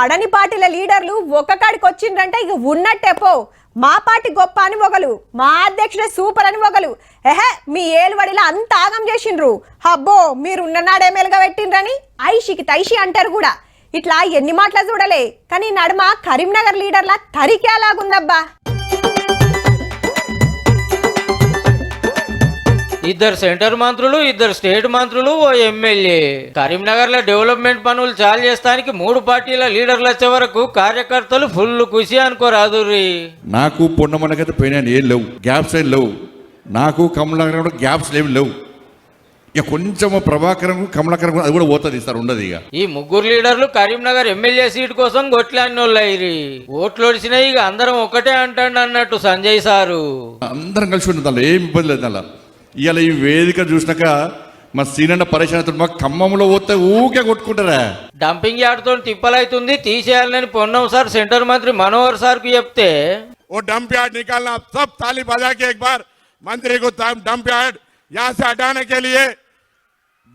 పడని పార్టీల లీడర్లు ఒక్క కాడికి వచ్చిండ్రంటే ఇక ఉన్నట్టే పో. మా పార్టీ గొప్ప అని ఒకలు, మా అధ్యక్షుడే సూపర్ అని ఒకలు. మీ ఏలువడిలో అంత ఆగం చేసిండ్రు. అబ్బో మీరు ఉన్ననాడే మెలుగా పెట్టిండ్రని ఐషికి తైషి అంటారు కూడా. ఇట్లా ఎన్ని మాటలు చూడలే, కానీ నడుమ కరీంనగర్ లీడర్ల తరికేలాగుందబ్బా. ఇద్దరు సెంటర్ మంత్రులు, ఇద్దరు స్టేట్ మంత్రులు, ఓ ఎమ్మెల్యే. కరీంనగర్ లో డెవలప్మెంట్ పనులు చాలు చేస్తానికి 3 పార్టీల లీడర్లు వచ్చే వరకు కార్యకర్తలు ఫుల్ ఖుషి అనుకోరాదుర్రి. నాకు పొన్నమనకైతే పోయినా ఏం లేవు, గ్యాప్స్ ఏం లేవు. నాకు కమలాకరం గ్యాప్స్ ఏమి లేవు. ఇక కొంచెం ప్రభాకరం కమలాకరం అది కూడా పోతుంది సార్, ఉండదు. ఇక ఈ 3 లీడర్లు కరీంనగర్ ఎమ్మెల్యే సీట్ కోసం కొట్లాడినోళ్ళైరి. ఓట్లు ఒడిచినాయి, ఇక అందరం ఒకటే అంటాడు అన్నట్టు సంజయ్ సారు. అందరం కలిసి ఉంటుంది, దానిలో ఏం ఇబ్బంది లేదు. అలా ఇవాళ ఈ వేదిక చూసినాక మా సీనన్న పరిశ్రమ మా ఖమ్మంలో పోతే ఊకే కొట్టుకుంటారా. డంపింగ్ యార్డ్తో తిప్పలైతుంది, తీసేయాలని పొన్నం సార్ సెంటర్ మంత్రి మనోహర్ సార్ కు చెప్తే वो डंप यार्ड निकालना, सब ताली बजा के एक बार मंत्री को डंप यार्ड यहाँ से हटाने के लिए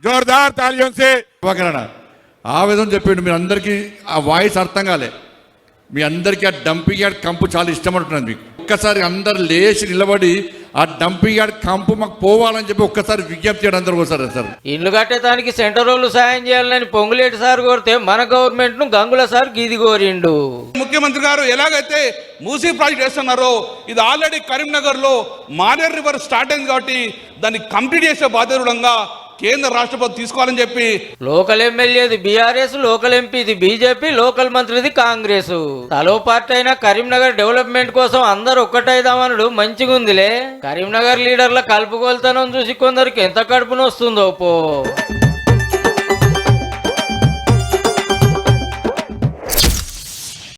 जोरदार तालियों से ఆవేదన చెప్పిండు. మీరు అందరికీ ఆ వాయిస్ అర్థం కాలే. మీ అందరికీ ఆ డంపింగ్ యార్డ్ కంపు చాలా ఇష్టం అంటున్నాను. మీకు ఒక్కసారి అందరు లేచి నిలబడి ఆ డంపింగ్ యార్డ్ కంపు మాకు పోవాలని చెప్పి ఒక్కసారి విజ్ఞప్తి చేయడం అందరూ ఒకసారి సార్. ఇల్లు కట్టేదానికి సెంటర్ వాళ్ళు సాయం చేయాలని పొంగులేటి సార్ కోరితే మన గవర్నమెంట్ ను గంగుల సార్ గీది కోరిండు. ముఖ్యమంత్రి గారు ఎలాగైతే మూసీ ప్రాజెక్ట్ చేస్తున్నారో ఇది ఆల్రెడీ కరీంనగర్ లో మానేర్ రివర్ స్టార్ట్ అయింది కాబట్టి దాన్ని కంప్లీట్ చేసే బాధ్యతగా కేంద్ర రాష్ట్రపతి తీసుకోవాలని చెప్పి లోకల్ ఎమ్మెల్యేది బీఆర్ఎస్, లోకల్ ఎంపీది బీజేపీ, లోకల్ మంత్రిది కాంగ్రెస్. తలో పార్టీ అయినా కరీంనగర్ డెవలప్మెంట్ కోసం అందరూ ఒక్కటైదామనుడు మంచిగుందిలే. కరీంనగర్ లీడర్ల కలుపుకొల్తనం చూసి కొందరికి ఎంత కడుపునొస్తుందో పో.